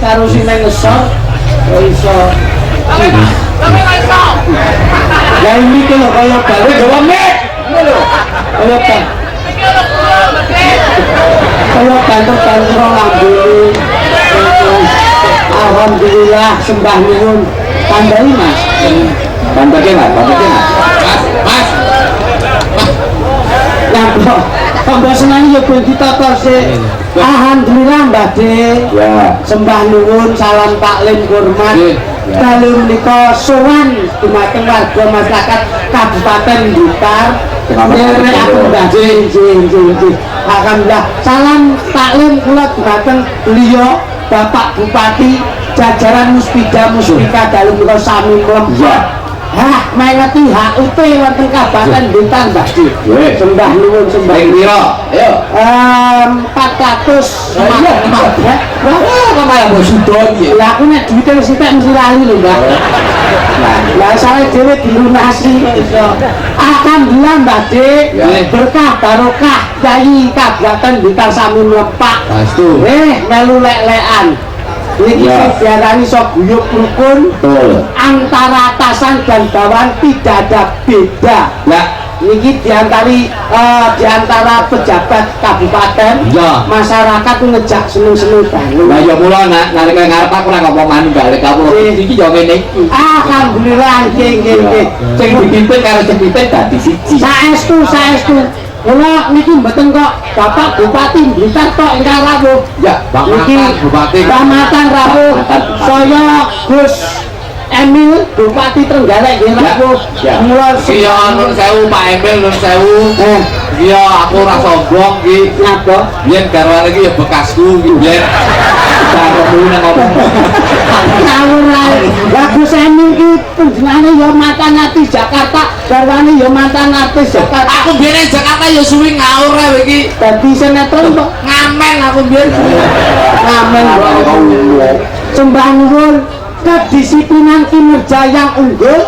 Karo sing nang ngesor iso. Ya ini lho kaya balik gawa mek. Ngono lho. Kaya kan. Kaya banter-banter lambung. Alhamdulillah sembah nyuwun. Tambahi Mas. Tambahi Mas, tambahi Mas. Mas. Ya kok tambah senang ya ben ditata sik. Alhamdulillah Mbak De. Ya. Sembah nuwun salam taklim hormat. Dalu menika sowan dumateng warga masyarakat Kabupaten Blitar. Nek aku Mbak De nggih. Alhamdulillah salam taklim kula dumateng beliau Bapak Bupati jajaran Muspida Muspika dalu menika sami mlebet. Hah, mengeti HUT wonten Kabupaten Blitar, Mbak Di. Sembah nuwun sembah. Pira? Ayo. 400. Iya, Mbak. Kok kaya mbok sudo iki. Lah aku nek duwite wis entek mesti lali lho, Mbak. Lah sae dhewe dilunasi iso. Alhamdulillah, Mbak Di. Berkah barokah Kyai Kabupaten Blitar sami mlepak. Pastu. Melu lek-lekan. Ini diarani sok guyub rukun antara atasan dan bawahan tidak ada beda. Nah, niki diantara pejabat kabupaten masyarakat ngejak seneng-seneng banget. Lah ya mula nalika ngarep aku ora ngomong manunggal kamu iki yo ngene iki. Alhamdulillah nggih. Sing dipimpin karo jepiten dadi siji. Saestu. Mula niki mboten kok Bapak Bupati Blitar tok ingkang rawuh. Ya, Niki Bupati Kecamatan rawuh. Saya Gus Emil Bupati Trenggalek nggih rawuh. Mula iya nun sewu Pak Emil nun sewu. Iya aku ora sombong iki. Napa? Yen garwane iki ya bekasku iki yen. Karo nang ngomong. Ngawur ae. Lah Gus Emil iki panjenengane ya mantan artis Jakarta, garwane ya mantan artis Jakarta. Aku biyen Jakarta ya suwi ngawur ae iki. Dadi sinetron kok Ngamen aku biyen. ngamen. Sembah nuwun kedisiplinan kinerja yang unggul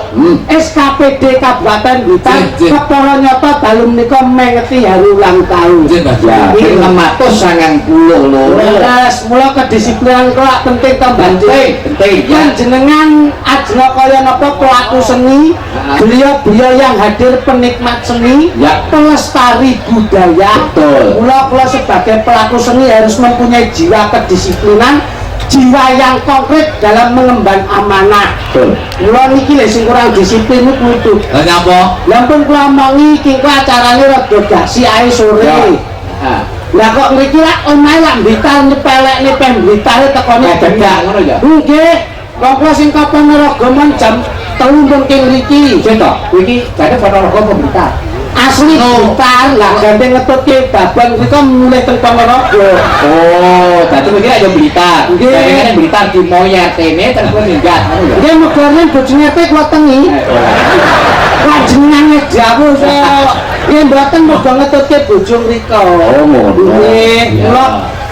SKPD Kabupaten Blitar kepala nyata dalu menika mengeti hari ulang tahun. Iki 690 lho. Terus mula kedisiplinan kok penting to Penting. Panjenengan ajeng kaya napa pelaku seni, beliau yang hadir penikmat seni, pelestari budaya. Mula kula sebagai pelaku seni harus mempunyai jiwa kedisiplinan, jiwa yang konkret dalam mengemban amanah. Mula niki lho sing kurang disiplin kudu. Lah nyapa? Lampun kula omongi iki ku acarane rada gasi ae sore. Lah kok mriki lak omahe lak Blitar nyepelekne pen Blitar tekone dadak ngono ya. Nggih. Kok sing kapan Ragaman jam 3 pun keng mriki. Nggih to. Iki jane Ponorogo apa Blitar? Asli Blitar lah gandeng ngetutke babang mriko mulih teng Ponorogo. Oh, dadi mriki aja Blitar. Nggih. Dadi Blitar di moyet tene terus minggat ngono ya. Nggih megane bojone teh kula tengi. Panjenengan jawuh saya. Nggih mboten muga ngetutke bojo mriko. Oh, ngono. Nggih,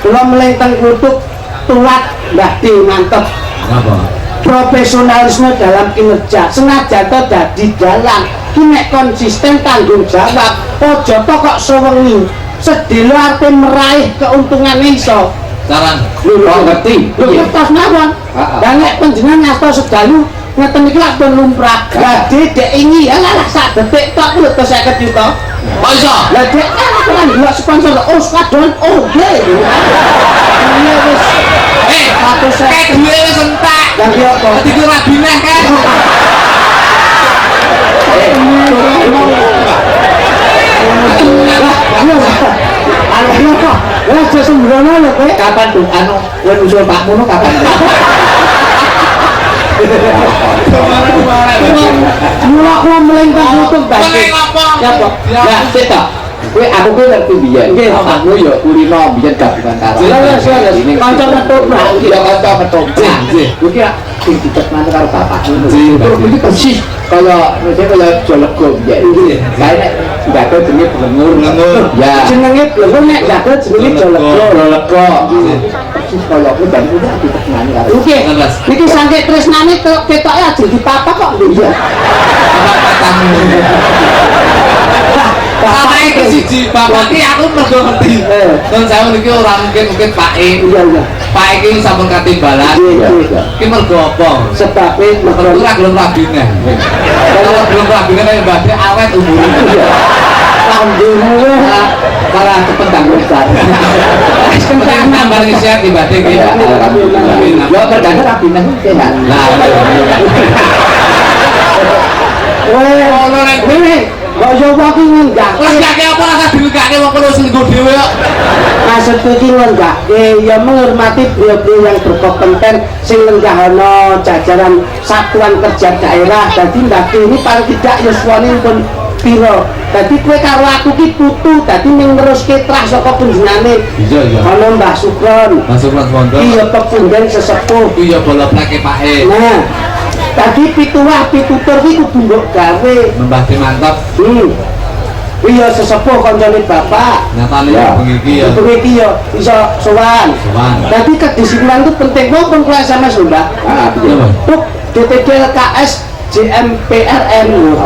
kula melintang kutuk tulat Mbah Di mantep. Napa? Profesionalisme dalam kinerja senajan to dadi dalang ki nek konsisten tanggung jawab aja to kok sewengi sedelo arep meraih keuntungan iso Saran kok ngerti lho kertas mawon dan nek panjenengan ngasta sedalu ngeten iki lak pun lumrah gade dek ingi alah sak detik tok lho to 50 juta kok iso lah dek kan gua sponsor kadon nggih iya wis kayak duwe wis entek. ganti apa Dadi ku rabineh kan. Kapan tuh anu kowe usul Pak Muno kapan? Mula kula melengkung tutup bae. Siapa? Ya, sik to. Kowe aku kowe ngerti biyen. Aku ya kulino biyen gabungan karo. Ini kanca ketoprak. Ya kanca ketoprak. Kuwi sing ditetmane karo bapak ngono. Iki persis kaya Jolego biyen. Kae nek jago jenenge Blengur. Ya. Jenenge Blengur nek jago jenenge Jolego. Persis kaya kuwi dan kuwi ditetmane karo. Oke. Niki sangke tresnane ketoke ajeng dipapa kok lho. Bapake kesiji, bapak iki aku mergo ngerti. Nun saya niki ora mungkin Pak E. Iya. Pak E iki sampun katimbalan. Iki mergo apa? Sebabe Mergo ora gelem rabine. Kalau belum rabine kaya Mbak De awet umure. Alhamdulillah. Para cepet tanggung besar. Kentang nambah sehat di Mbak De iki. Alhamdulillah. Yo kerjane rabine sehat. Lah. Weh, ono nek dhewe. Kok yo iki ngenggake. Ngenggake apa rasa dilegake wong kono selingkuh dhewe kok. Maksud iki ngenggake ya menghormati beliau-beliau yang berkompeten sing lenggahana jajaran satuan kerja daerah. Dadi Mbak ini paling tidak yuswane pun piro. Dadi kowe karo aku ki putu, dadi ning neruske trah saka panjenengane. Iya. Ana Mbah Sukron. Mbah Sukron Bondo. Iya pepundhen sesepuh. Iya bola plake Pak E. Nah, tadi pituwah pitutur iki kudu mbok gawe. Mbah De mantap. Iya sesepuh kancane bapak. Nyatane bengi iki ya. Bengi iki ya iso sowan. Dadi kedisiplinan itu penting kok pun SMS lho, Mbak. Iya. Tuk DPD LKS JMPRN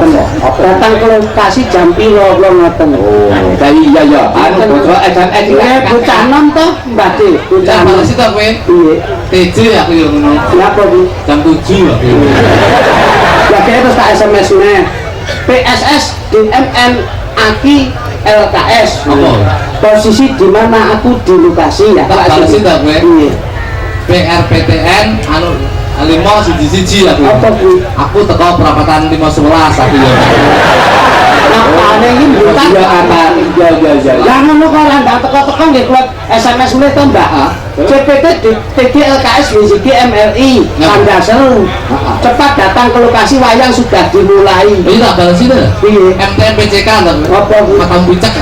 datang ke lokasi jam piro kula ngoten. Oh, iya ya. Anu bocah SMS bocah nom to, Mbak De. Bocah males to kowe. Piye? TJ aku yo ngono. Napa iki? Jam 7 aku. Ya kaya terus tak SMS-ne. PSS DMN Aki LKS. Posisi di mana aku di lokasi ya. Tak balesin tak gue. Iya. PRPTN anu 5 aku. Apa kuwi? Aku teko perapatan 511 aku ya. Makane iki bukan Ya akan ya. lah ngono kok lah ndak teko-teko nggih kula SMS mulai to Mbak. CPT TG LKS BCG MLI Kandasel. Cepat datang ke lokasi wayang sudah dimulai. Ini tak balesin ya? Iya. MTMPCK tak? Apa kuwi? Matam puncak.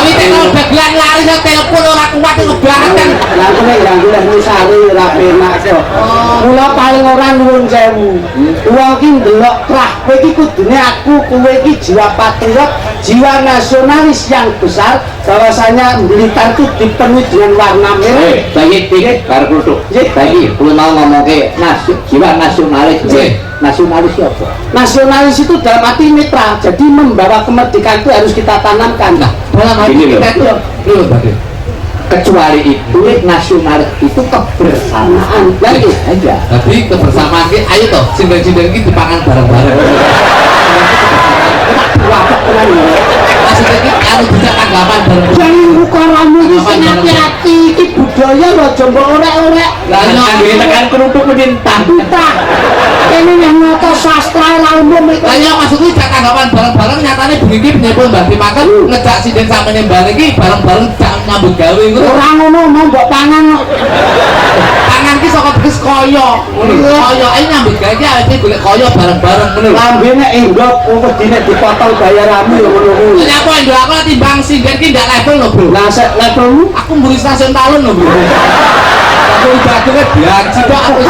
Tapi kalau bagian lari saya telepon orang kuat itu banget kan. Lah aku nek nggak misale ora penak kok. Mula paling ora nuwun sewu. Wong iki ndelok krah kowe iki kudune aku kowe iki jiwa patriot, jiwa nasionalis yang besar. Bahwasanya Blitar itu dipenuhi dengan warna merah. Bagi dikit baru produk. Bagi perlu mau ngomong ke jiwa nasionalis. Nasionalis apa? Nasionalis itu dalam arti mitra. Jadi membawa kemerdekaan itu harus kita tanamkan. Nah, dalam hati kita itu kecuali itu nasionalis itu kebersamaan. Lagi aja. Tapi kebersamaan kita, ayo toh, sindang-sindang ini dipangan bareng-bareng. wabak tenan ya. Maksudnya ini harus bisa tanggapan bareng. Jangan buka ramu ini hati-hati. Ini budaya loh, coba orek-orek. Lalu tekan kerupuk menintah. Entah. Ini yang nyata sastra umum itu. Lah maksudnya jak tanggapan bareng-bareng nyatane begini penyebul Mbak dimakan ngejak sinden sampeyan mbak iki bareng-bareng jak nyambut gawe iku. Ora ngono mau mbok pangan kok. Pangan ki saka beges kaya. Kaya iki nyambut gawe iki awake golek kaya bareng-bareng ngono. Lambene endok wedine dipotong bayaramu ya ngono kuwi. Nyapa ndok aku timbang sinden ki ndak level lho, Bro. Lah sik levelmu Aku mburi stasiun talun lho, Bro. Aku jatuhnya bianci kok aku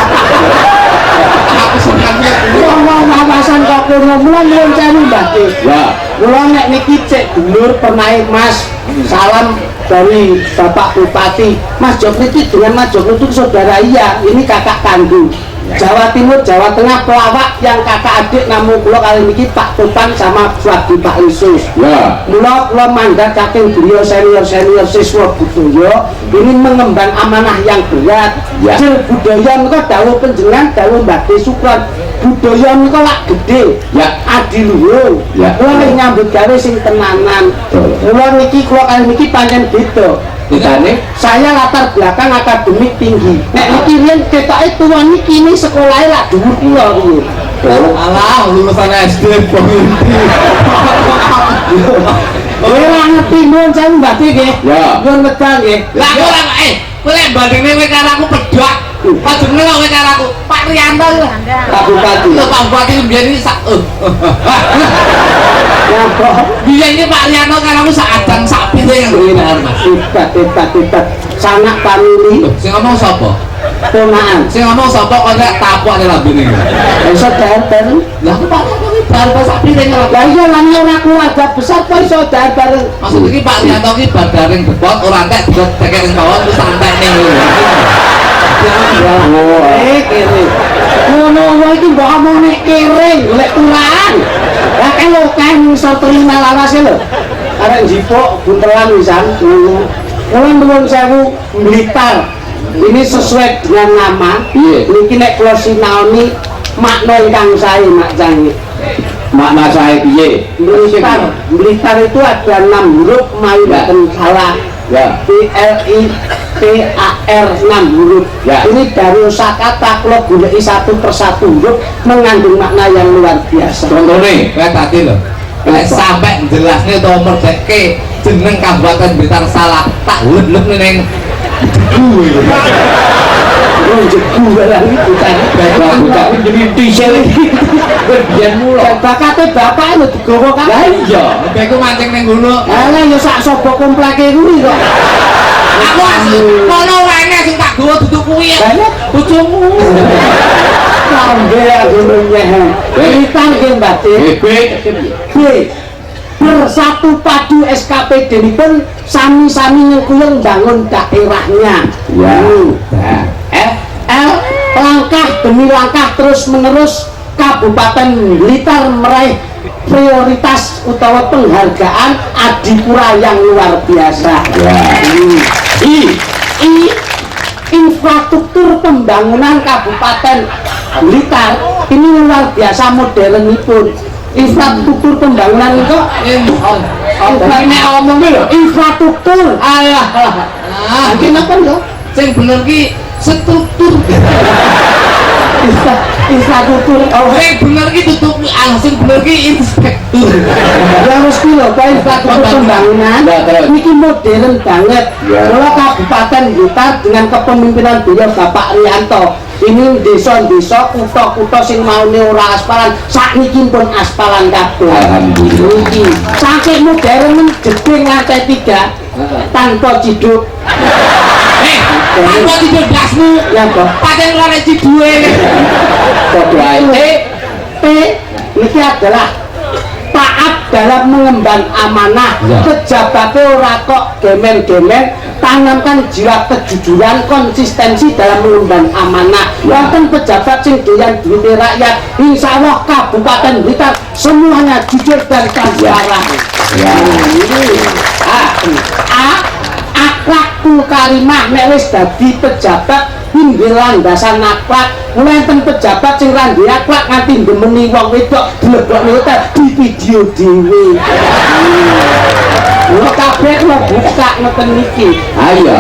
sebenarnya wong wawasan kok kono mulan rencana Mbak. ya. Kula nek niki cek dulur penaik Mas. Salam dari Bapak Bupati. Mas Joko itu dengan Mas Joko itu saudara iya, ini kakak kandung. Jawa Timur, Jawa Tengah pelawak yang kakak adik namun kula kali niki Pak Topan sama Suwadi Pak Lisus. Ya. Kula mandat saking beliau senior siswa budaya ini mengemban amanah yang berat. Ya. Jil budaya niku dawuh panjenengan dawuh Mbak Sukron. Budaya niku lak gede. Ya. Adiluhur. Ya. Kula nek nyambut gawe sing tenanan. Kula niki kula kali niki pancen beda. Bedane Saya latar belakang akademik tinggi. Nek niki riyen ketoke tuwa niki ini sekolahe lak dhuwur kula kuwi. alah lulusan SD penginti. Ora ngerti mun saya Mbak nggih. Ya. Nyuwun wedal nggih. Lah aku ora kowe lek bandingne kowe karo aku pedhot. Padune kowe karo aku Pak Rianto lho. Pak Bupati. Lho Pak Bupati mbiyen iki sak Ya kok biyen iki Pak Rianto karo aku sak adang sak pite yang benar Mas. hebat. Sanak famili Sing ngomong sapa? ponaan. Sing ngomong sapa kok nek tapok nek lambene. Iso bareng. Lah aku Pak Rianto iki bar sak pite karo. Lah iya lan ora keluarga besar kok iso bareng. Maksud iki Pak Rianto iki bar daring depot ora entek digot tekek ning bawah terus santai ning. Kere. Ngono wae iki mbok omong nek kere golek turahan. Lah kalau kan iso terima lawase lho. Arek jipuk buntelan wisan ngono. Kula nuwun sewu Blitar. Ini sesuai dengan nama. Iya. Niki nek kula sinaoni makna ingkang sae Mak Cangi. Makna saya piye? Blitar itu ada 6 huruf mayu mboten salah. Ya. BLITAR 6 huruf. Ya. Ini dari kosakata kula goleki satu persatu huruf mengandung makna yang luar biasa. Contohnya, kayak tadi loh kayak sampai jelasnya atau merdekke jeneng Kabupaten Blitar salah tak lulus neng Jeku barang itu kan. bukan jadi tisel bagian mulu Bakate bapak lho digawa kan. lah iya aku mancing neng gunung Alah ya sak sapa kompleke kuwi kok. aku asli kono wae sing tak gawa duduk kuwi Banyak bojomu. Lambe gunungnya. Blitar nggih Mbak. B bersatu padu SKPD ini pun sami-sami nyekuyung bangun daerahnya. Ya. L langkah demi langkah terus menerus Kabupaten Blitar meraih prioritas utawa penghargaan adipura yang luar biasa. Ya. I infrastruktur pembangunan Kabupaten Blitar ini luar biasa modernipun. Infrastruktur pembangunan itu Ini omongnya lho. infrastruktur. Alah. Mungkin apa lho? Sing bener ki struktur. Infrastruktur. Oh, Sing bener ki tutup sing bener ki inspektur. ya mesti lho, Pak, infrastruktur pembangunan ini modern banget. Kalau Kabupaten Blitar dengan kepemimpinan beliau Bapak Rianto, ini desa-desa, kutha-kutha sing maune ora aspalan, sakniki pun aspalan kabeh. Alhamdulillah. Niki saking modern jeding lantai 3 tanpa ciduk. Tanpa tidur dasmu. Ya, Pak. Paten ora nek ciduwe. Padha ae. Niki adalah taat dalam mengemban amanah. Pejabatnya ora kok gemen-gemen, tanamkan jiwa kejujuran, konsistensi dalam mengemban amanah. Wonten pejabat sing doyan duit rakyat, insya Allah Kabupaten Blitar semuanya jujur dan transparan. Akhlakul karimah nek wis dadi pejabat inggih landasan akhlak. Mulai enten pejabat sing ra duwe akhlak nganti ndemeni wong wedok dilebokne hotel di video dhewe. Lho kabeh kula buka ngeten niki. Ayo.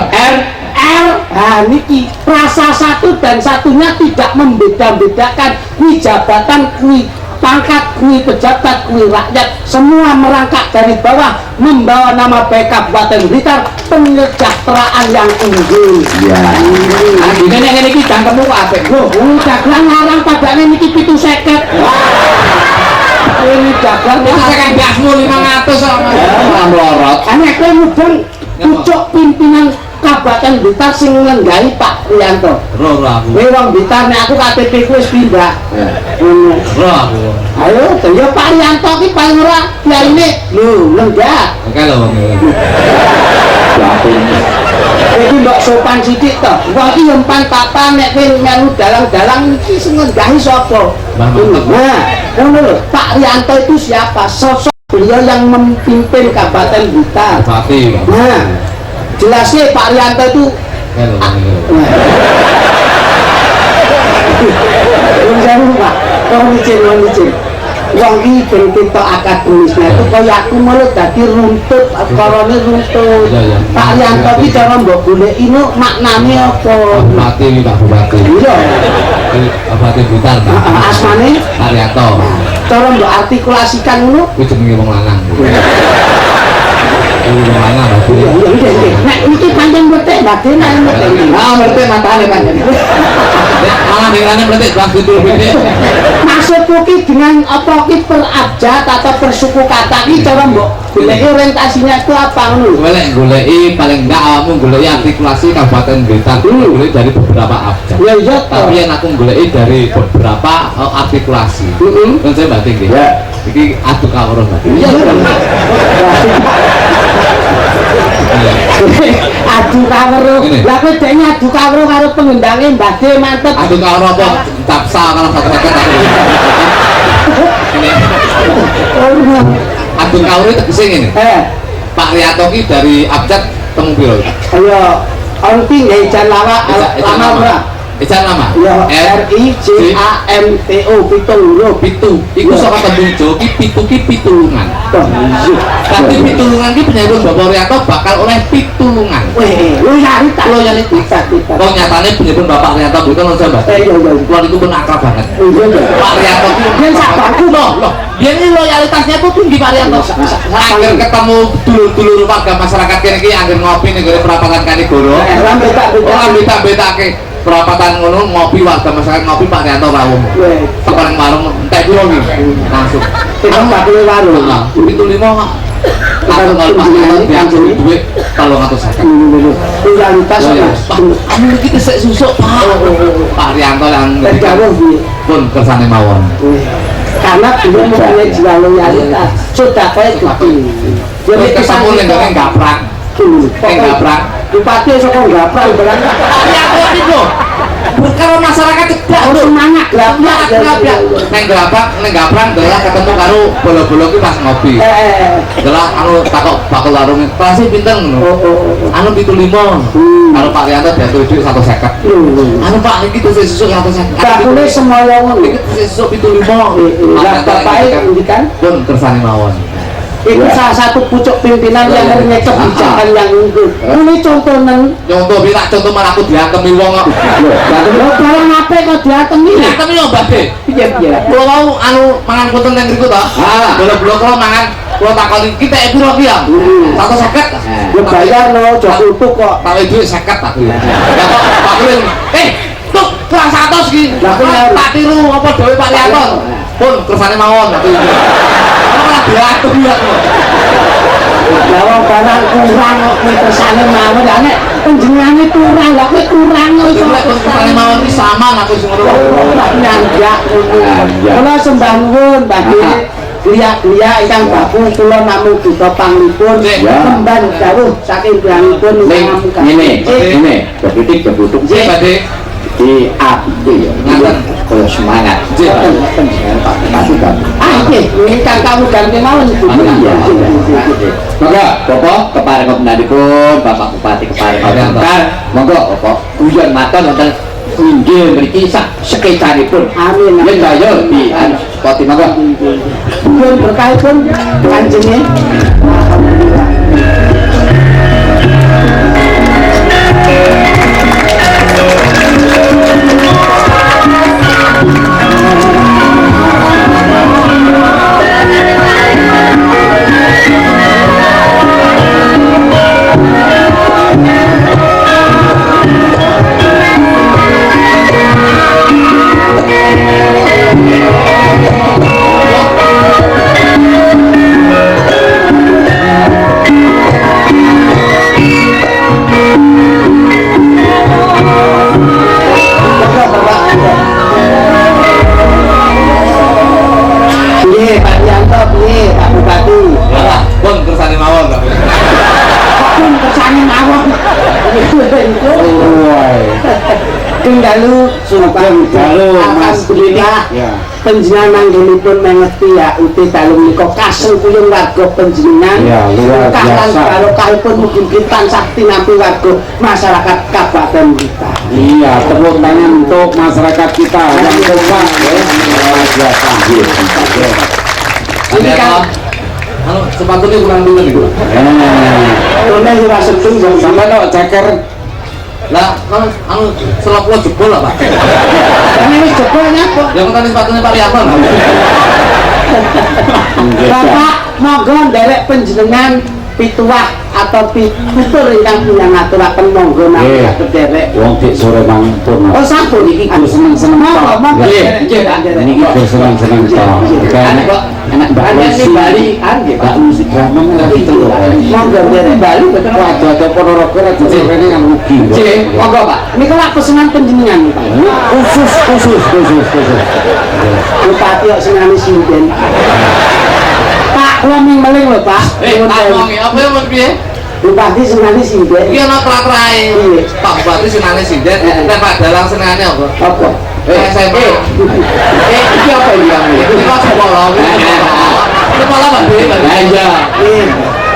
Niki rasa satu dan satunya tidak membeda-bedakan. Kuwi jabatan, kuwi pangkat, kuwi pejabat, kuwi rakyat, semua merangkak dari bawah membawa nama baik Kabupaten Blitar, penyejahteraan yang unggul. Iya. Ini ngene iki jangkemmu kok apik. Lho, dagang larang padane niki 750. Ini dagang Tekan gasmu 500 sama. Ora mlorot. Anek kowe mudeng pucuk pimpinan Kabupaten Blitar sing ngenggahi Pak Rianto. Ro aku. Kowe wong Blitar nek aku KTP ku wis pindah. Ro aku. Ayo, ya Pak Rianto ki paling ora kiyaine lho lenggah. Oke lho wong. Iki mbok sopan sithik to. Wong iki yo empan papa nek kowe melu dalang-dalang iki sing ngenggahi sapa? Nah, ngono lho. Pak Rianto itu siapa? Sosok beliau yang memimpin Kabupaten Blitar. Bupati. Nah, jelasnya Pak Rianto itu Pak, kau licin. Wong iki ben ketok akademisnya itu kaya aku malah dadi runtut, korone runtut. Pak Rianto iki cara mbok goleki no maknane apa? Bupati Pak Bupati. Iya. Bupati Blitar. Asmane Pak Rianto. cara mbok artikulasikan ngono. Kuwi jenenge wong lanang. Wong lanang berarti. Iya. Nek iki pancen mboten batin nek mboten. Ah, mboten matane pancen. Malah dengannya berarti bang itu lebih. Maksudku ki dengan apa ki perabjad atau persuku kata ki cara mbok goleki orientasinya itu apa ngono? Goleki paling enggak awakmu goleki artikulasi Kabupaten Blitar goleki dari beberapa abjad. Ya iya Tapi yang aku goleki dari beberapa artikulasi. Kan saya batin nggih. Ya. Iki adu kawruh batin. Iya. Adu kawruh. Lah kowe dekne adu kawruh karo pengendange Mbah De mantep. Adu kawruh apa? Tapsa kalau satu-satu. Adu kawruh tegese ngene. Pak Rianto ki dari abjad temu piro? Ayo, onti nggih jan lama ora? Ejan lama. Ya, RIJAMTO pitu. Iku saka tembung Jawa ki pitu ki pitulungan. Tapi pitulungan ki penyebut Bapak Rianto bakal oleh pitulungan. Loyalitas. Kok nyatane penyebut Bapak Rianto bukan ono Mbak. Iya. Kulo niku pun akrab banget. Pak Rianto ki Biyen sak bangku loh. Dia ini loyalitasnya tuh tinggi Pak Rianto. Angger ketemu dulur-dulur warga masyarakat kene iki angger ngopi ning perapatan Kanigoro. Ora beda-bedake. Perapatan ngono ngopi warga masyarakat ngopi Pak Rianto rawuh. Paling warung entek piro iki? Langsung. Aku bakule warung. 75 kok. Aku kalau Pak Rianto diatur duit 350. Loyalitas. Kamu iki tesek susuk Pak. Pak Rianto yang pun kersane mawon. Karena beliau mempunyai jiwa loyalitas. Sudah kayak gitu. Jadi ketemu ning gaprak. Gaprak. Bupati saka gaprak berarti. Rianto itu berkaro masyarakat cedak Harus semangat gaprak. neng gaprak adalah ketemu karo bolo-bolo ki pas ngopi. Adalah anu takok bakal warung kelasnya pinten ngono. Anu 75. Kalau Pak Rianto diatur duit 150. Anu Pak niki tuh sesuk 150. Bakule semoyo ngono. Niki sesuk 75. Lah bapake ngendikan pun kersane mawon. itu salah satu pucuk pimpinan yang punya kebijakan yang unggul. Ini contohnya. Contoh bila contoh malah aku diantemi wong kok. Lho barang apa kok diantemi? Diantemi yo Mbak De. Iya. Kulo mau anu mangan punten teng mriku to. Bola-bola kulo mangan kulo takoni kita piro ki ya? 150. Ya bayar no, jok utuk kok. Tak duit 50 tak. Ya kok Pak Kulen. Tuk kurang 100 ki. Tak tiru apa dhewe Pak Rianto. Pun kersane mawon. Malah diatur ya kok. Lah barang kurang kok kersane mawon ya nek panjenengane kurang lha kowe kurang iso. Kersane mawon iki sama aku sing ngono. Nyanjak kula sembah nuwun Badhe. Liya-liya ingkang baku kula namung duka panglipur kembang dawuh saking piyambakipun ini kepitik kebutuh nggih Badhe di api ya kalau semangat Pak nggih ingkang kawudan kemawon monggo Bapak kepareng menadipun Bapak Bupati kepareng monggo Bapak guyon matur wonten inggih mriki sak sekecanipun amin yen kaya di Pati monggo pun berkahipun kanjenge alhamdulillah. Tinggalu Sultan alhamdulillah panjenengan manggenipun mengeti ya uti dalu menika kaseng kuyung warga panjenengan luar biasa barokahipun mugi tansah tinampi warga masyarakat Kabupaten kita. Iya, tepuk tangan untuk masyarakat kita yang kompak luar biasa. Ini kan anu sepatutnya kurang dulu niku. Dene ora sedeng sampai no ceker lah kan anu selap lo jebol lah Pak. ini jebol nyapa? Yang tadi sepatunya Pak Rianto. Bapak monggo nderek panjenengan pituah atau tutur ingkang punya ngaturaken monggo nami derek. Wong dik sore mangpun. Oh sampun iki gur seneng-seneng tok. Nggih, niki gur seneng-seneng tok. Anak Mbak Lucy Bali nggih Mbak Lucy Grameng itu lho. Monggo derek Bali mboten Waduh Ponorogo ra dicerene kan rugi. Nggih, monggo Pak. Niku lak pesenan panjenengan Pak. Khusus. Bupati kok senane sinden. Pak, kula meling lho Pak. Pak wonge apa ya men piye? Bupati senane sinden. Iki ana teratrae. Pak Bupati senane sinden, nek Pak Dalang senane apa? Apa? SMP. Iki apa ya? Iki kok sekolah. Sekolah Pak De. Iya.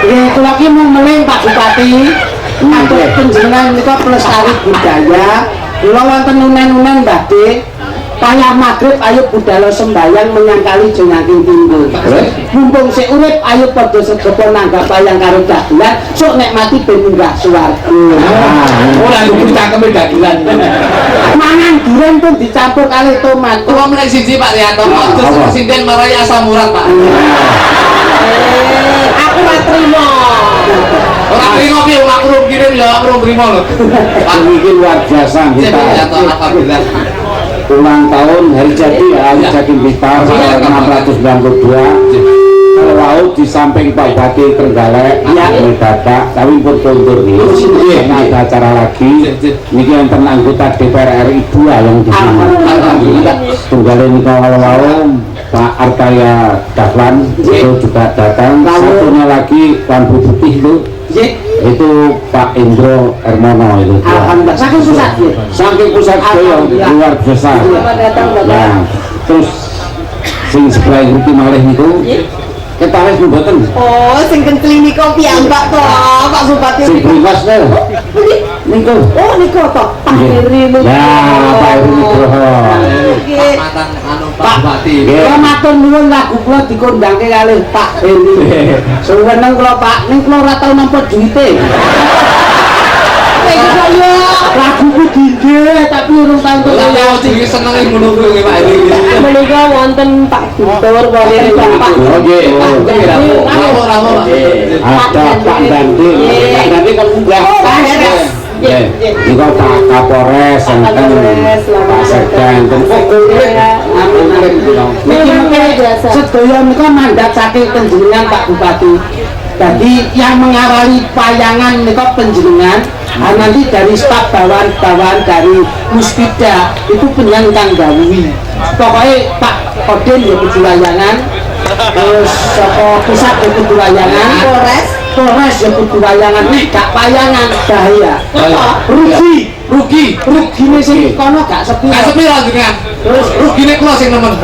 Nggih, kula ki mung meling Pak Bupati. Atur panjenengan menika pelestari budaya. Kula wonten unen-unen Mbah De. Payah magrib ayo budal sembayang menyang kali jongaking timbul. Mumpung sik urip ayo padha sedopo nanggap wayang karo dagelan sok nek mati ben munggah swarga. Ora lugu cangkeme dagelan. Mangan duren pun dicampur kali tomat. Kula meneh siji Pak Rianto, terus sinden marai asam urat Pak. Aku ora trimo. Ora trimo piye wong aku kirim ya aku trimo lho. Pak iki luar biasa kita. Alhamdulillah. Ulang tahun hari jadi Blitar 692 laut di samping Pak Bupati Trenggalek mendadak tapi pun kondur nih ada acara lagi ini yang anggota DPR RI 2 yang di sini tunggalin ini kalau Pak Arkaya Dahlan itu juga datang satunya lagi Lampu Putih itu Pak Indro Hermono itu alhamdulillah saking pusat yang luar biasa. Nah, terus sing sebelah itu malih itu ketaris mboten. Oh, sing kencling niku piyambak to, Pak Bupati. Sing bungkas lho. Niku. Oh, niku to, Pak Heri Nugroho. Ya, Pak Heri Nugroho. Nggih. Mantan anu Pak Bupati. Kula matur nuwun lagu kula dikondangke kalih Pak Heri. Suweneng kula Pak, ning kula ora tau nampa duwite. Lagu ku dindhe tapi urung tau Lah kok iki senenge ngono kuwi Pak Heri. Menika wonten Pak Guntur kali Pak. Oh nggih. Ada Pak Dandi. Pak Dandi kan munggah. Nggih. Niku Pak Kapolres enten Pak Sekda enten. Niki sedaya menika mandat saking panjenengan Pak Bupati. Jadi yang mengawali payangan menika panjenengan, nanti dari staf bawahan dari Muspida itu penyanyi kang gawuhi. Pokoknya Pak Odin ya kudu wayangan, terus saka pusat ya kudu wayangan, Polres ya kudu wayangan, gak payangan bahaya. Rugine sing kono gak sepi. Gak sepi lho jenengan. Terus rugine kula sing nemen.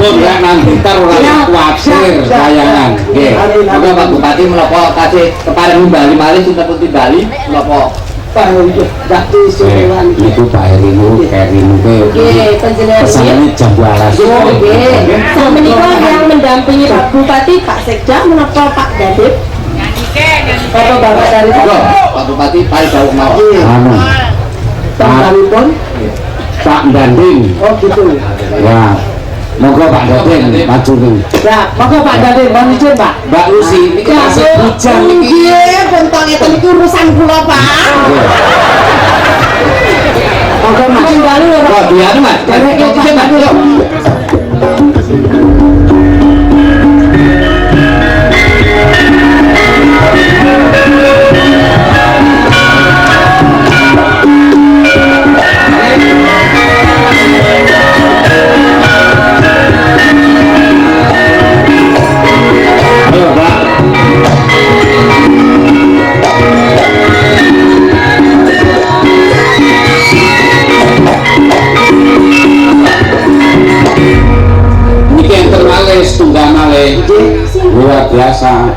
Ya nanti ora kuwatir bayangan. Nggih. Monggo Pak Bupati menapa kasih keparing Bali malih sinten pun Bali menapa Gak disewan. Itu Pak Heri niku Nggih, panjenengan pesanane jambu alas. Nggih. Samenika yang mendampingi Pak Bupati, Pak Sekda menapa Pak Dadip? Bapak Bapak dari Pak Bupati paling jauh mau. Anu. Tanggalipun Pak Danding. oh gitu. Ya. Monggo Pak Danding maju nih. Ya, monggo Pak Dade mohon izin Pak. Mbak Lucy ini kasih hujan iki. Nggih, pentong itu niku urusan kula, Pak. Monggo Mas. Tinggali lho, Pak. Kok biar Mas. Izin Pak dulu. Ayo Mbak. Niki enten malih setunggal malih. Luar biasa.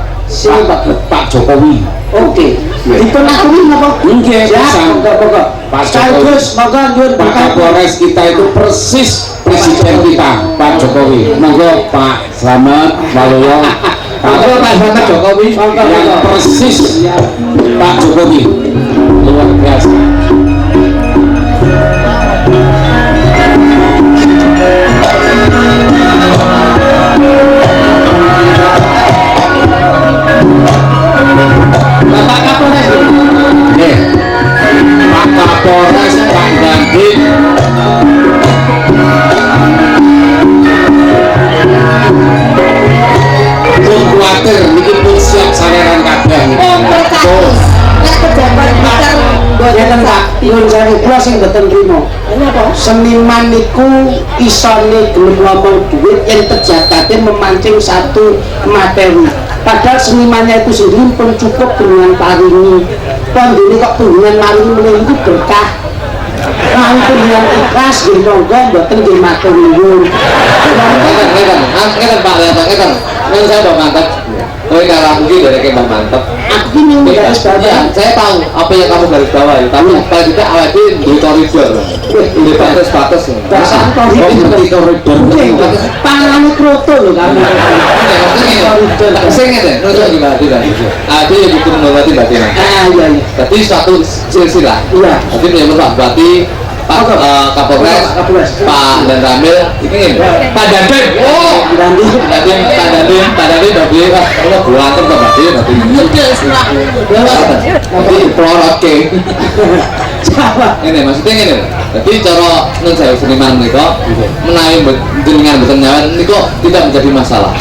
Pak Jokowi. Oke. Dipun aturi napa? Nggih, Ya, pisan. monggo. Pak Sekaligus monggo nyuwun Pak Kapolres kita itu persis presiden kita, Pak Jokowi. Monggo Pak Slamet Waluyo. Monggo Pak Slamet Jokowi. Yang persis Pak Jokowi. Luar biasa. Bapak Kapolres. Nih, Pak Kapolres, Pak Dandim. Pun khawatir, ini pun siap saweran kabeh. Oh, berkatus. Nek pejabat mikir Boten Pak, nyuwun sewu kula sing boten trima. napa? Seniman niku isone gelem ngomong duit yang pejabatnya memancing satu materi. Padahal senimannya itu sendiri pun cukup dengan paringi. Pandene kok dengan maringi meneh iku berkah. Lalu dengan ikhlas nggih monggo mboten nggih matur nuwun. Ngeten Pak, ngeten. Nek saya Mbak Mantep. Kowe kalau mungkin dari Mbak Mantep. Aku ini menggaris Ya, bawahi. saya tahu apa yang kamu garis bawahi, tapi paling tidak awal ini di koridor, di batas-batas. Dasar koridor. Ngerti koridor. Pangannya kroto lho kamu. Sing ngene, terus gimana tidak? Ada yang bikin menghormati Mbak Tina. Ah iya iya. Jadi suatu silsilah. Iya. Jadi menyebut Pak Bupati, Pak Kapolres, Pak Dan Ramil, ini Pak Dandim. Oh, Dandi. Pak Dandim, kalau berantem Pak Dandim, nanti. Nanti pelorot ke. Siapa? Ini maksudnya ini. Jadi cara nun saya seniman mereka menawi dengan betul nyawa ini kok tidak menjadi masalah.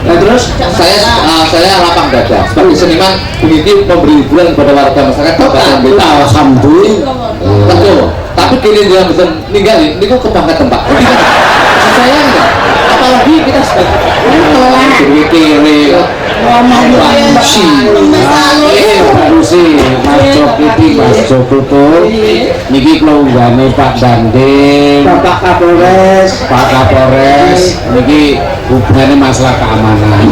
Nah terus Saya lapang dada sebagai seniman begitu memberi hiburan kepada warga masyarakat Kabupaten Blitar. Alhamdulillah. Betul. Tapi kini dia betul ninggalin, ini kok kebangga tempat. Saya enggak. Apalagi kita sebagai kiri ngomong Barusi, barusi, masuk itu Mas Joko tuh niki kelonggane Pak Dandim, Bapak Kapolres, Pak Kapolres, niki hubungannya masalah keamanan.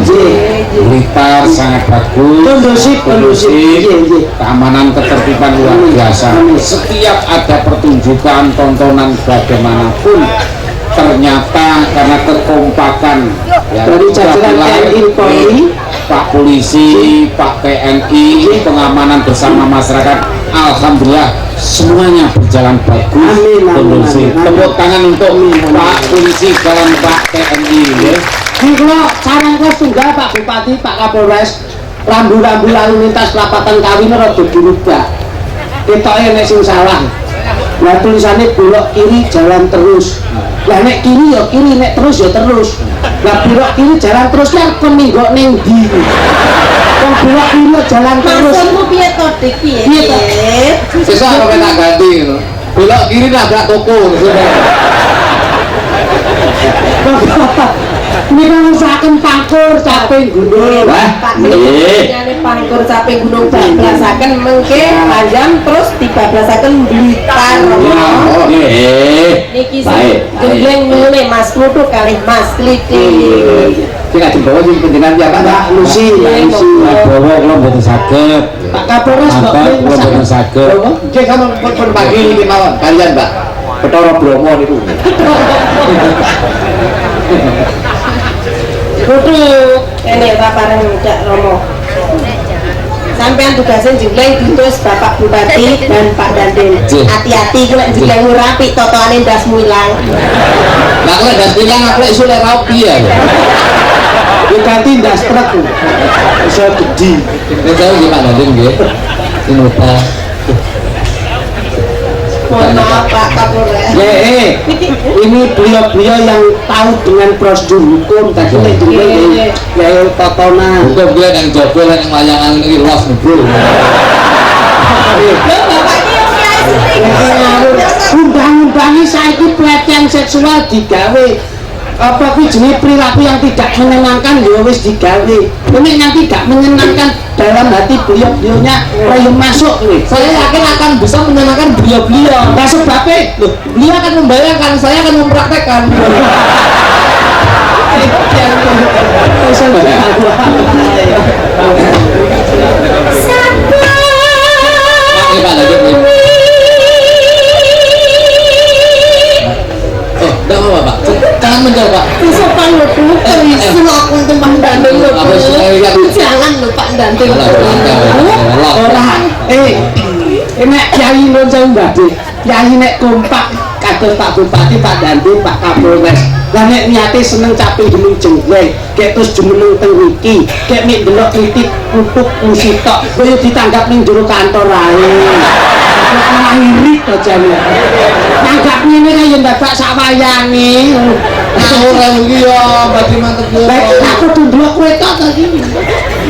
Blitar sangat bagus, kondusif, keamanan ketertiban luar biasa. Setiap ada pertunjukan, tontonan bagaimanapun, ternyata karena kekompakan ya, dari jajaran TNI Polri, Pak Polisi, Pak TNI, pengamanan bersama masyarakat, alhamdulillah semuanya berjalan bagus, kondusif. Tepuk tangan untuk Pak Polisi dan Pak TNI ya. Kalau saran kelas tunggal Pak Bupati, Pak Kapolres, rambu-rambu lalu lintas perapatan kawin rada dirubah. Ketoknya nek sing salah. Nah tulisannya belok kiri jalan terus. Lah nek kiri ya kiri, nek terus ya terus. Lah belok kiri jalan terus lah peminggok ning ndi. Wong belok kiri ya jalan terus. Maksudmu piye to, Dik? Piye to? Sesuk aku tak ganti ngono. Belok kiri nabrak toko. Ini kan usahakan pangkur capek gunung. Pak Dik, pangkur capek gunung bablasaken mengke panjang terus dibablasaken Blitar. Niki jeneng ngene Mas Kluthuk kalih Mas Kliti. Sing ajeng bawa sing penjenengan ya Pak Lucy, bawa kula mboten saged. Pak Kapolres Kula mboten saged. Nggih kamu pun pagi iki mawon kalian, Mbak. Bathara Bromo niku. Kluthuk, ini Pak Pareng Cak Romo. Sampean tugasnya jengleng diutus Bapak Bupati dan Pak Dandim. Hati-hati kalau jengleng rapi totoane ndasmu ilang. Lah kok ndas pilang aku lek iso lek rapi ya. diganti ndas truk iso gede. Nek saya nggih Pak Dandim nggih. Sinota. Mohon maaf Pak Kapolres. Ini beliau-beliau yang tahu dengan prosedur hukum tadi ya totonan. Hukum gue yang jogo yang layangan ini luas ngebul. Bapak ini yang Undang-undang saiki pelecehan seksual digawe apa kuwi jenenge perilaku yang tidak menyenangkan ya wis digawe. Ini yang tidak menyenangkan dalam hati beliau-beliaunya yang masuk nih. Saya yakin akan bisa menyenangkan beliau-beliau. Nah sebabnya Beliau akan membayangkan, saya akan mempraktekkan. Pak Dandim. Enggak apa-apa Pak, jangan menjauh Pak. sopan lho Bu, isin aku untuk Pak Dandim lho Bu. Jangan lho Pak Dandim. orang nek kiai nun sewu mbade kiai nek kompak kados Pak Bupati, Pak Dandim, Pak Kapolres. Lah nek niate seneng caping gunung jengleng, kek terus jumeneng teng mriki, kek mek delok kritik pupuk musitok, koyo ditanggap ning jero kantor ae. Ora irit to jane. Tanggap ngene kaya mbak sak wayane. Ora iki yo berarti mantep yo. Lah aku delok kowe tok to iki.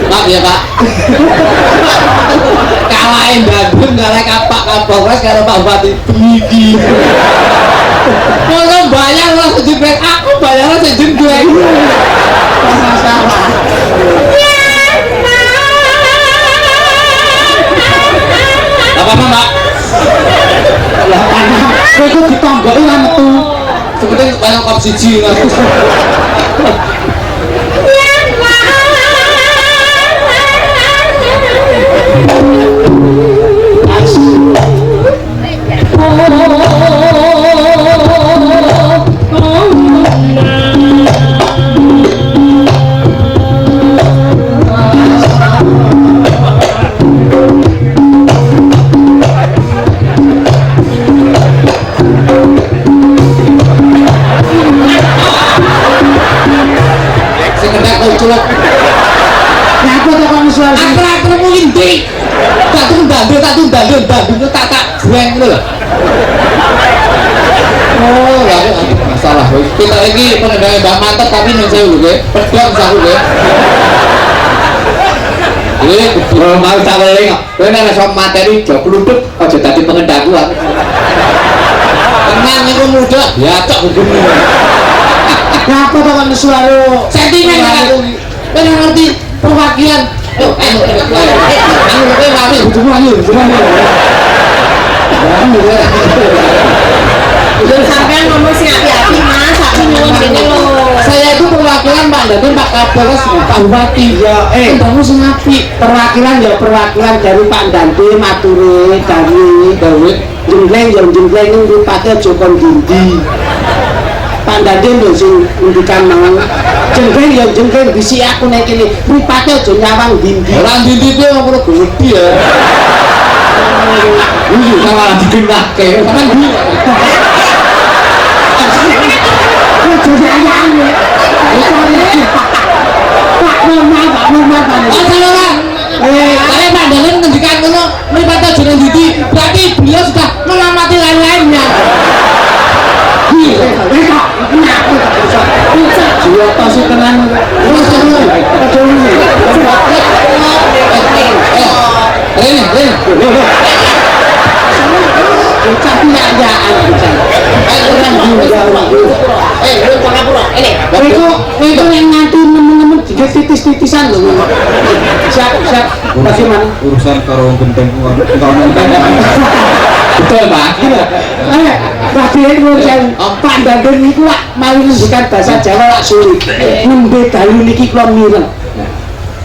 Maaf ya Pak. Kalahin Dandim, kalah Pak Kapolres karo Pak Bupati iki. Kalau bayar lah sejumlah aku bayar sejumlah. Masalah. Apa-apa Mbak? Lah tanah kowe kok ditomboki lah metu. Seperti banyak kop siji lah. Culuk. Kenapa to kok suara? Akra-akra mungkin di. Tak tundal, tak buang gitu loh. Oh, lalu ada masalah. Kita lagi pengendara Mbak Mantap tapi nih saya dulu ya. Pedang satu ya. Ini kalau mau caweling, kowe nek iso materi jok kluduk aja dadi pengendakuan. Tenang iku mudah, ya cok begini. Kenapa to kok suara? Sentimen kan. Kowe ngerti perwakilan. Anu kowe rapi, ujung ayo. Sampean ngomong sing api-api Mas, aku nyuwun gini loh. Saya itu perwakilan Pak Daden, Pak Kapolres, Pak Bupati. Ya, kamu sing api. perwakilan ya perwakilan dari Pak Dante mature dari Dawit. jengkleng yang jengkleng ini rupanya Jokon Dindi. Pak Dante lho sing ngendikan mangan jengkleng yang jengkleng bisi aku nek kene rupanya aja nyawang Dindi. Orang Dindi itu yang perlu gede ya. Ini malah digendake. Kan di. Jadi ayam ya. Pak Mama. Kalian Pak Daden ngendikan ngono, mripate aja nang Dindi. Berarti beliau sudah mengamati lain-lainnya. Jiwa tos tenan. Rene. Tapi ayaan itu yang nanti nemen-nemen juga titis-titisan loh. Siap. Bagaimana? urusan karo genteng Betul Pak. Bagian urusan Pak Daden niku lak mau ngendikan bahasa Jawa lak sulit. Nembe dalu niki kula mireng.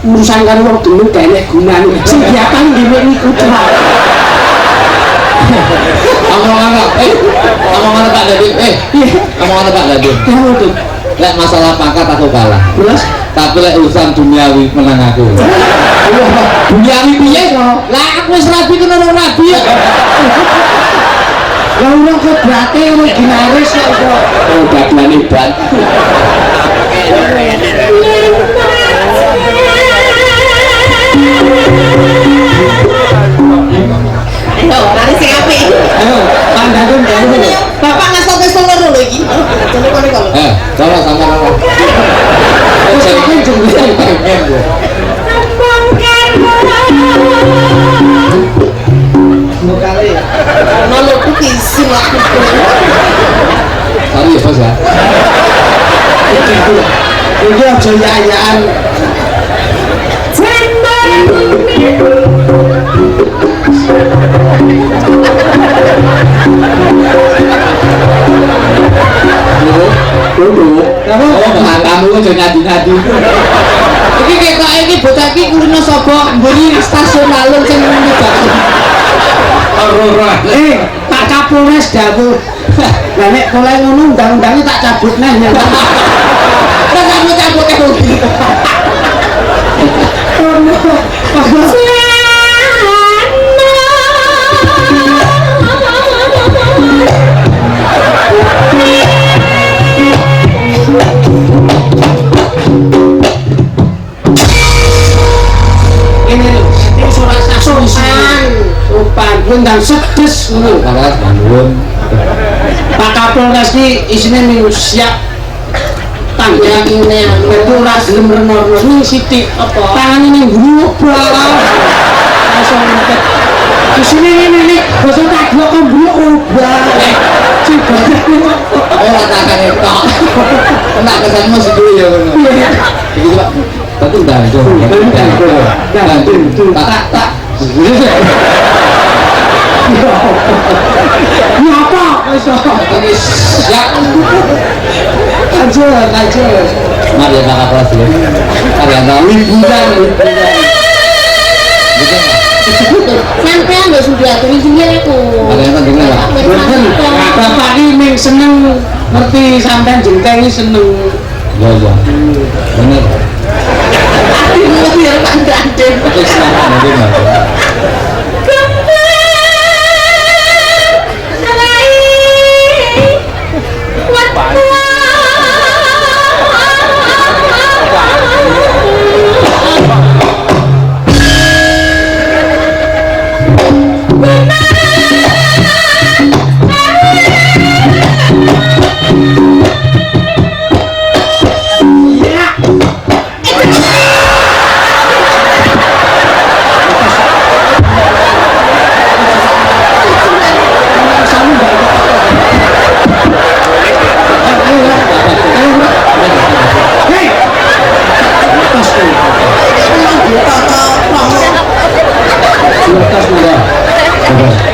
Urusan karo wong demen gak enek gunane. Sing diapan dhewe niku cuma. Omongan Pak Daden. Omongan Pak Daden. Lek masalah pangkat aku kalah. Terus Tapi lek urusan duniawi menang aku. Duniawi piye? Lah aku wis rabi kena wong rabi. lah ora kok berarti originalis kok iso. Oh, daglane ban. Ayo, nari sing apik. Ayo, pandangan dulu. Bapak ngasih pistol loro lho iki. Jane kene kok. Sama. Kan jengkel. Kali. Nono kuwi silak. Sorry ya, Bos ya. Iki aja ya-yaan. Dulu. Kamu aja ngadi-ngadi. Iki ketok iki bocah iki kulino sapa? Mburi stasiun Alun sing nyedak. Pak Kapolres dawuh. Lah nek mulai ngono undang-undange tak cabut neh ya. Ora kamu cabut e. Ini lho, ini surat asuhan. Upandun dan sedes ngono. Kalah bangun. Pak Kapolres iki isine ming siap tangga ngene metu ora gelem reno-reno ning sithik apa tangane ning global langsung ngepet isine ngene iki basa tak kok global coba Ora takane tok. Enak kesanmu sih dulu ya ngono. Iki Pak. Tapi bantu. Tak. ya apa iso Ini siap. lanjut Mari ya Pak Kapolres dulu. Kalian tahu liburan. Sampean lho sudah aturin sendiri aku. Kalian kan dengar Pak. bapak ini ming seneng ngerti sampean jengkel ini seneng Ya. Bener. Aku biar pandang. Oke, selamat mungkin Mas.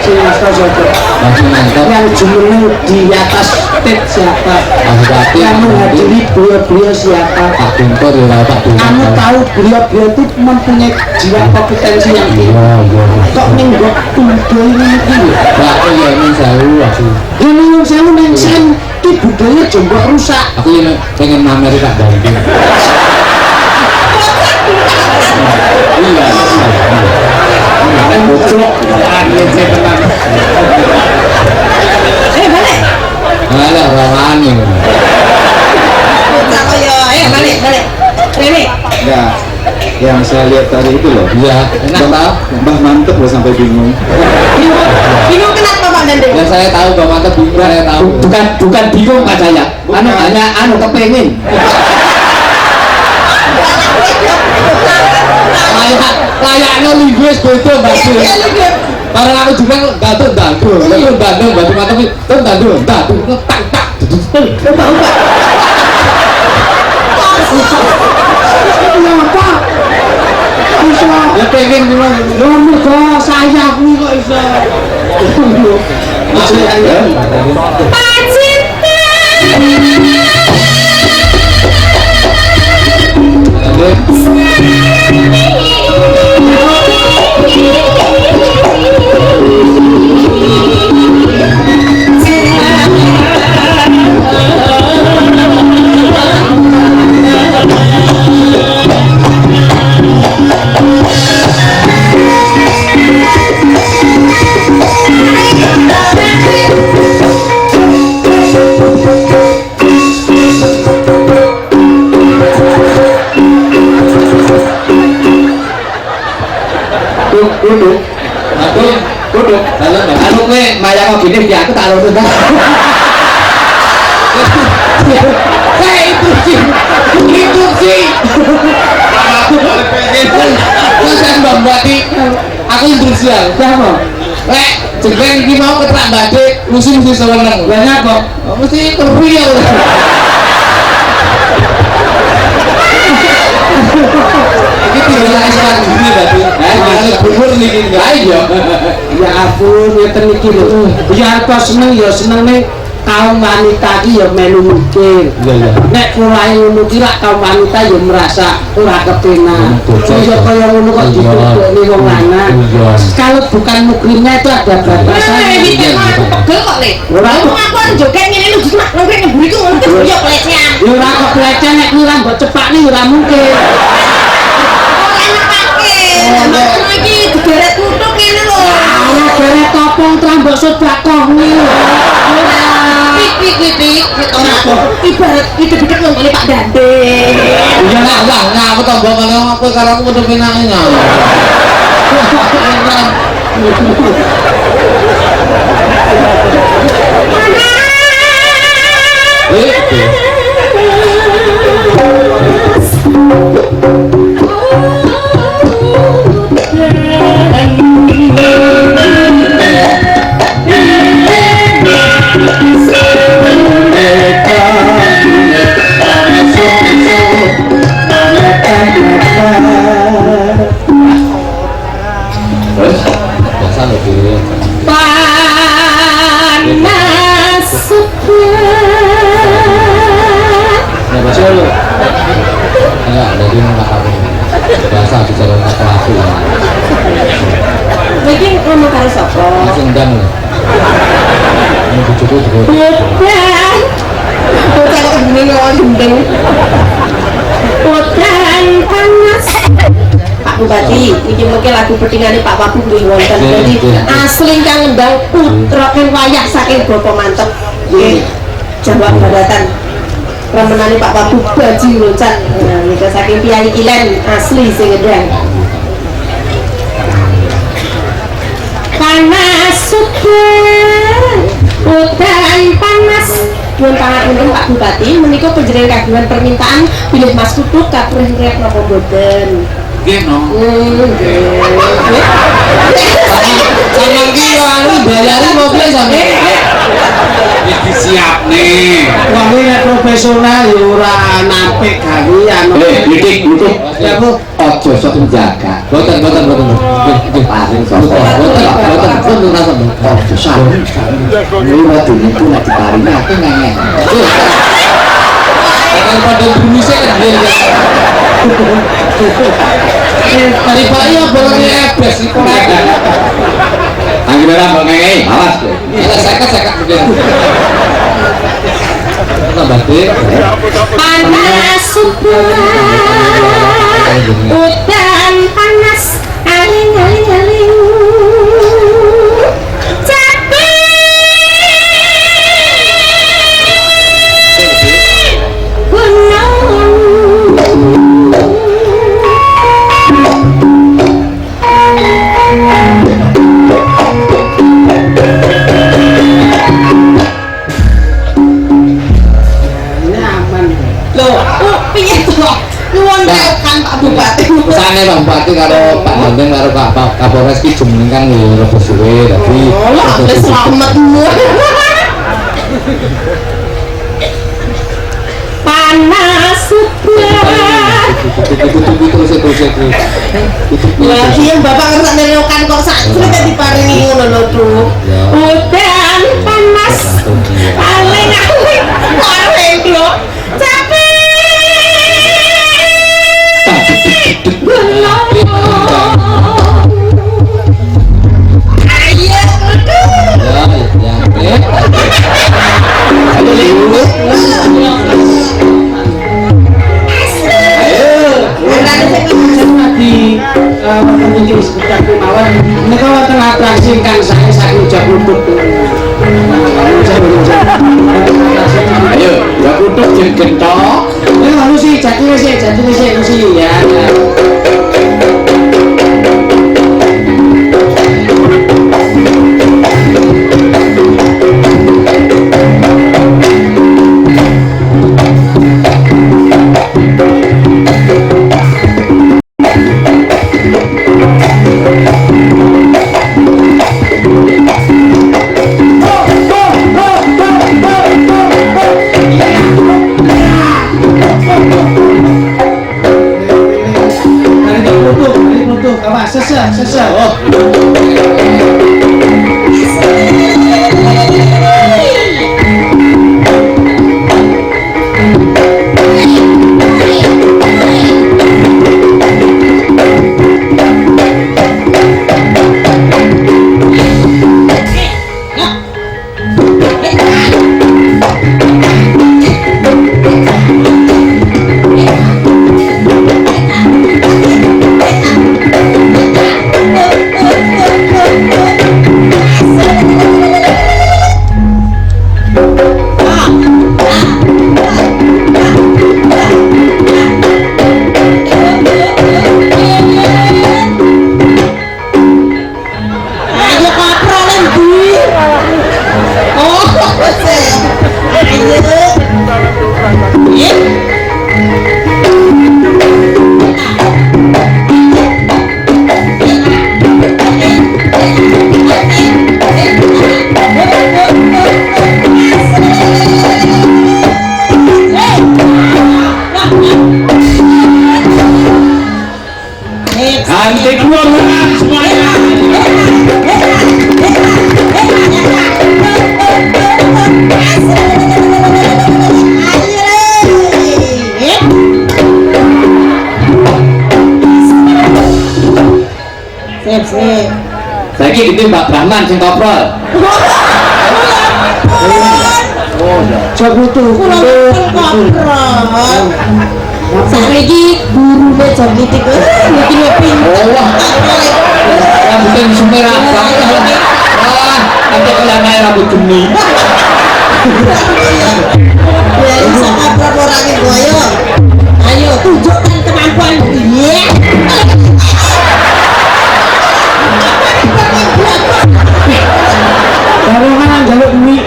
sing asta siapa? Masih mantap. Yang jumeneng di atas stage siapa? Hati-hati. Yang menghadiri beliau siapa? Pak Guntur ya Pak Guntur. Kamu tahu beliau itu mempunyai jiwa kompetensi yang tinggi. Kok nenggok budaya ini gitu? Pak ya ini sewu aku. Ya nyuwun sewu neng sen ki budaya jombok rusak. Aku ini pengen mameri tak ganti. Iya. bocok balik Alah rawani. bocah kaya balik Rene ya yang saya lihat tadi itu loh Iya, enak tahu. Mbah mantep loh sampai bingung. bingung kenapa Pak Dande? Ya saya tahu Mbak Mantep bingung, saya tahu. Bukan bingung Pak saya. Hanya kepengen. Layaknya linguis beda Mbak Sul. Barang aku juga dadu Mbak Mantep itu dadu tak Kenapa? Bisa. ya pengen gimana? Lu kok saya kuwi kok iso. Masih ya. Duduk. Duduk. Anu kowe mayang gini di aku tak lurus dah. Itu sih. Aku boleh pengen. Terus kan Mbak Bati, aku intrusial. Siapa? Jengkeng ini mau keterak badai, mesti sewenang. Banyak kok. Mesti terrial. Ini tinggal sekarang gini tadi. Bubur nih enggak aja. Ya ampun, ngeten iki lho. Ya kok seneng ya seneng nih kaum wanita iki ya melu mikir. Iya. Nek mulai ngono ki lak kaum wanita ya merasa ora kepenak. Kaya ngono kok ditutukne wong lanang. Kalau bukan mukrimnya itu ada batasan. Iki aku pegel kok Le. Ora kok. Aku joget ngene lu justru nang kene buriku ngono terus yo pelecehan. Ya ora kok pelecehan nek kuwi mbok cepakne ya ora mungkin. Lagi digeret kutuk ini loh. Ana deret topong trambok sedekah kuwi. Titik ibarat ide-ide nonton Pak Dande. Iya lah, aku tambah kalau aku kalau aku udah penangnya. Bahasa bicara kata aku. Lagi ngomong karo sapa? Langsung dan. Ini bujuku juga. Bocah kok gini ngomong gendeng. Potan panas. Pak Bupati, iki mungkin lagu petingane Pak Wabu nggih wonten. Jadi asli kang ndang putra kang wayah saking Bapa Mantep. Nggih. Jawa Baratan. Remenane Pak Wabu Baji loncat. Nah, nika saking Piai Ilen asli sing ndang. Panas suket, udan panas. Nyuwun pangapunten Pak Bupati, menika panjenengan kagungan permintaan bilih Mas Kutuk kaprih rek napa boten? Nggih no. Sama iki yo anu bayari mobil sampe. Iki siap nih. Wah ini profesional ya ora nampik gawe anu. Didik Ya Bu, ojo sok menjaga Boten. paling sok Boten pernah sama oh susah ini waktu itu nak ditarik aku nggak pada bumi saya kan dari Pak ya bolanya ebes di kolega Angin orang bangkai, awas deh. saya kemudian batik panas subuh udan panas aling pesannya Bang Bupati karo Pak Danten karo Pak Kapolres ki jeneng kan yo rebo suwe dadi selamat panas subuh lagi yang bapak ngerasa nerokan kok sakit tadi paringi ngono lho tuh udan panas aling paring lho capek Nika wonten atraksi ingkang sae saking Jakutuk. Ayo, Jakutuk jeung gentok. Ya lu sih jati sih ya. Sesa. Saiki gitu Mbak Brahman sing koprol. Jakutuk. Saiki gurune Jakutuk iki pinter. Rambutnya sumer banget. Wah, nanti kelana rambut geni. Ya iso koprol ora boyo. Ayo tunjukkan kemampuan. Iya. Barengan jaluk mie.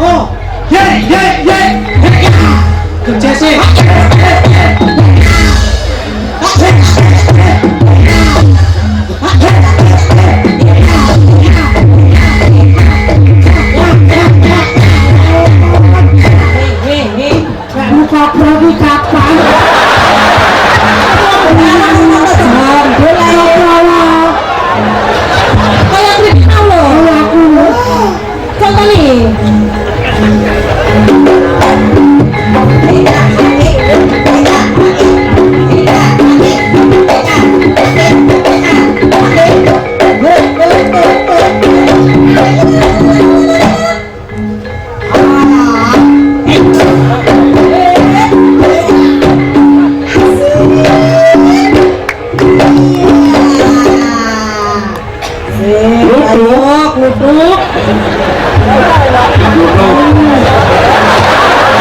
Oh, ye. Kerja sih.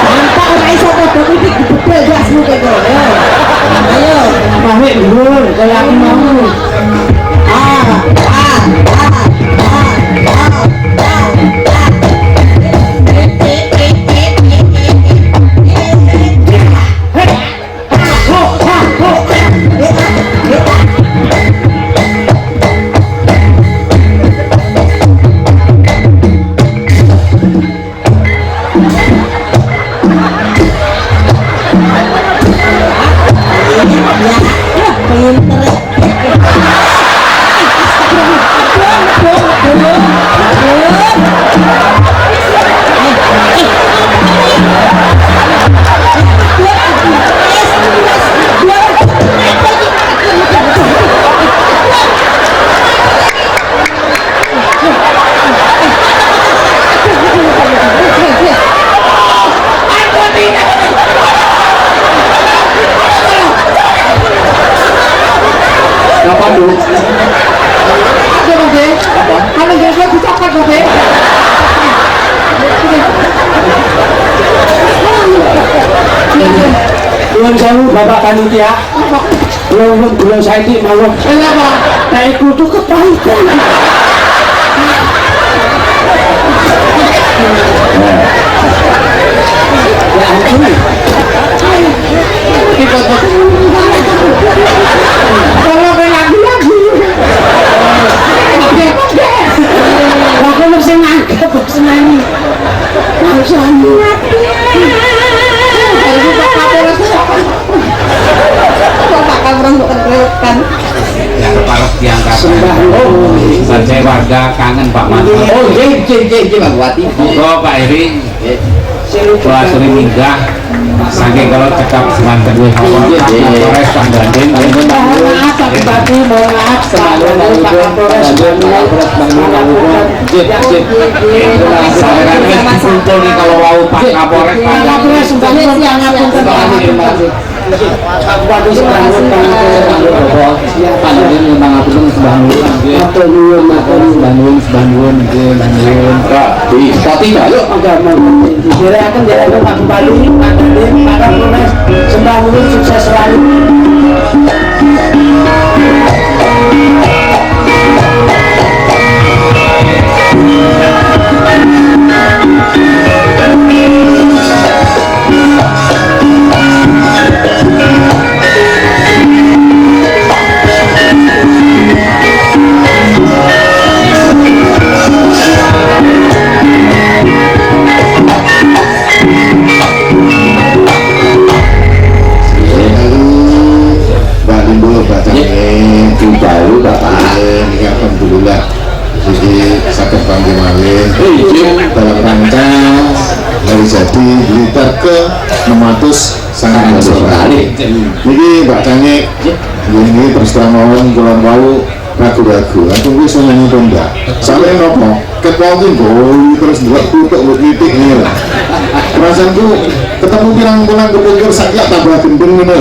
Mantap ora iso padha iki dibedel gasmu kowe. Ayo. Pamit dhuwur kaya aku mau. Nuwun sewu Bapak Panitia. Belum saiki mawon. Kenapa? Nek iku tuh kepaikan. Ya ampun. Kalau lagi-lagi. Aku mesti nangkep senani. Maksudnya yang keparok diangkat saja warga kangen Pak Mantu. Oh iya Pak Bupati. Monggo Pak Eri Pak sering minggah saking kalau cekap semanten wis Polres Pandanten. mohon maaf Pak Bupati, mohon maaf selalu Pak Kapolres kumpul nih kalau mau Pak Kapolres Kapolres sebangun Bupati sebangun Pandanten memang aku tuh sebangun Bupati ayo. Silakan jalan Pak Bupati, Pak Dandim, Pak Kapolres sebangun sukses selalu. baru Bapak ini alhamdulillah jadi sakit panggil malin dalam rangka hari jadi liter ke 600 kali ini Mbak Canye ini terus terang ngomong kulon wau ragu-ragu aku bisa nyanyi atau enggak sampai nopo ketwalkin goli terus buat tutup buat titik ini lah perasaanku ketemu pirang-pirang kepungkur sakit tambah gendeng ini lah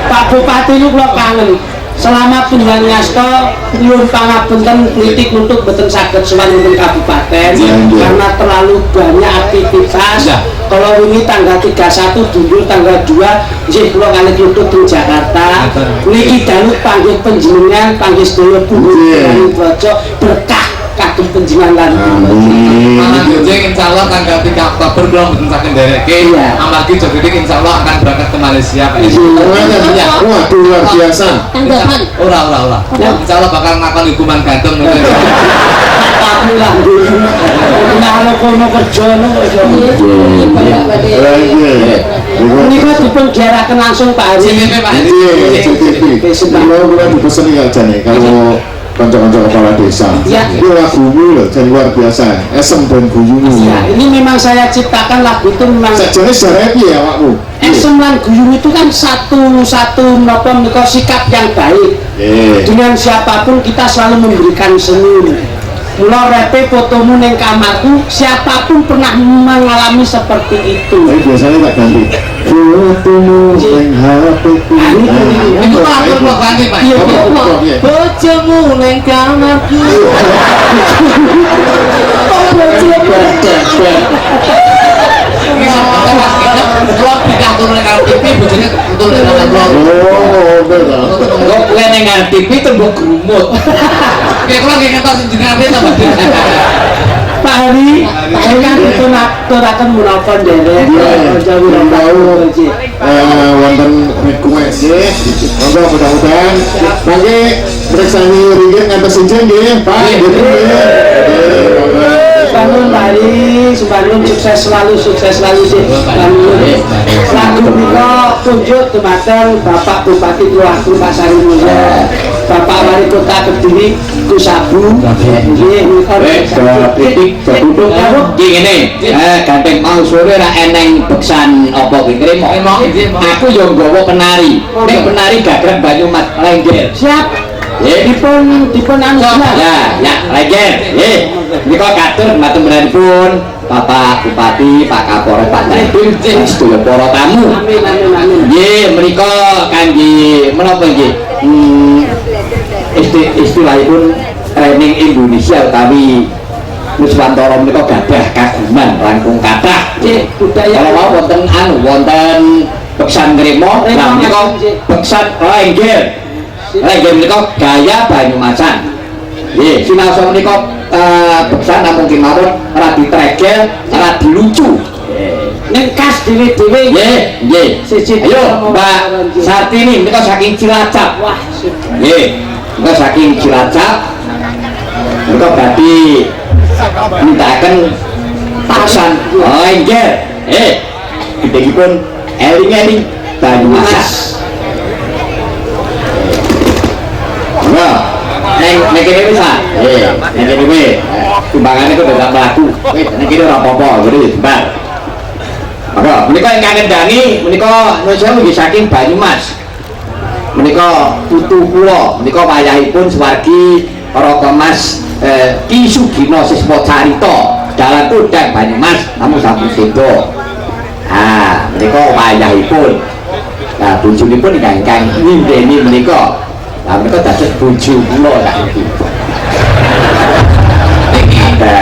Pak Bupati itu kalau kangen selama pilihan ngasto nyuwun pangapunten kritik untuk boten saged sowan wonten kabupaten karena terlalu banyak aktivitas. Kalau ini tanggal 31 dulu tanggal 2 nggih kula kalih klutut teng Jakarta niki dalu panggih panjenengan panggih sedaya pundi berkah kagem panjenengan lan Jeng insyaallah tanggal 3 Oktober kula mboten saking ndereke amargi Jogedik insyaallah akan berangkat ke Malaysia Pak. Waduh luar biasa. Ora. Insyaallah bakal ngakon hukuman gantung ngono. Tapi lah nah kono kerja niku dipun diarahkan langsung Pak Hari. Pak Hari. Kalau bulan dipesen aja nih kalau kanca-kanca kepala desa itu lagumu loh dan luar biasa esem dan guyumu ini memang saya ciptakan lagu itu memang sejenis sejarah ya wakmu esem dan guyung itu kan satu sikap yang baik dengan siapapun kita selalu memberikan senyum Mula repe fotomu neng kamarku, siapapun pernah mengalami seperti itu. Biasanya tak ganti fotomu yang HP ku. Itu Pak aku mau ganti Pak. Iya, iya. Bojomu neng kamarku. Kalau tidak turun ke TV, bojone turun ke kamar. Oh, betul. Kok kowe ning TV tembok grumut. Kayak kalau kayak kata jenenge apa? Pak Hari kan itu naturaken menapa nderek. Jauh tahu. Wonten request nggih. Monggo mudah-mudahan mangke bersani ringgit ngantos izin nggih, Pak. Bangun Bali, Subhanun sukses selalu sih. Lagu menika tunjuk dumateng Bapak Bupati Purwaku Pak Sari Mulya, Bapak Wali Kota Kediri Kusabu. Nggih menika Kritik duduk iki ngene. Ganteng mau sore ra eneng beksan apa ki kremo. Aku yo nggawa penari. Nek penari gagrag Banyumas Lengger. siap. Dipun anu Ya, Lengger. Nika katur matur menanipun Bapak Bupati, Pak Kapolres, Pak Dandim, sedaya para tamu. Amin. Nggih, menika kangge menapa nggih? Istilahipun training Indonesia utawi Nuswantara menika gadah kagungan langkung kathah. Budaya Kalau wonten beksan Ngremo, lah menika beksan Lengger. Lengger menika gaya Banyumasan. Nggih, sinaosa menika beksan namung kemawon ora ditregel, ora dilucu. ning kas dhewe-dhewe. Nggih. Ayo Mbak Sartini menika saking Cilacap. Wah, Nggih, menika saking Cilacap. Menika badhe nindakaken beksan Lengger. Gedhengipun eling-eling Banyumas. Nek kene wis ah. Nek kene wis. Timbangane kok dadak mlaku. Wis nek kene ora apa-apa, wis jembar. Maka menika ingkang ngendhangi menika nusa nggih saking Banyumas. Menika putu kula, menika wayahipun Suwargi para Kemas Ki Sugino Siswa Carita, Dalan Kondang Banyumas, namun sampun sedo. Menika wayahipun. Nah, bojone ingkang nindeni menika. Lah menika dados bojo kula saiki. Ada.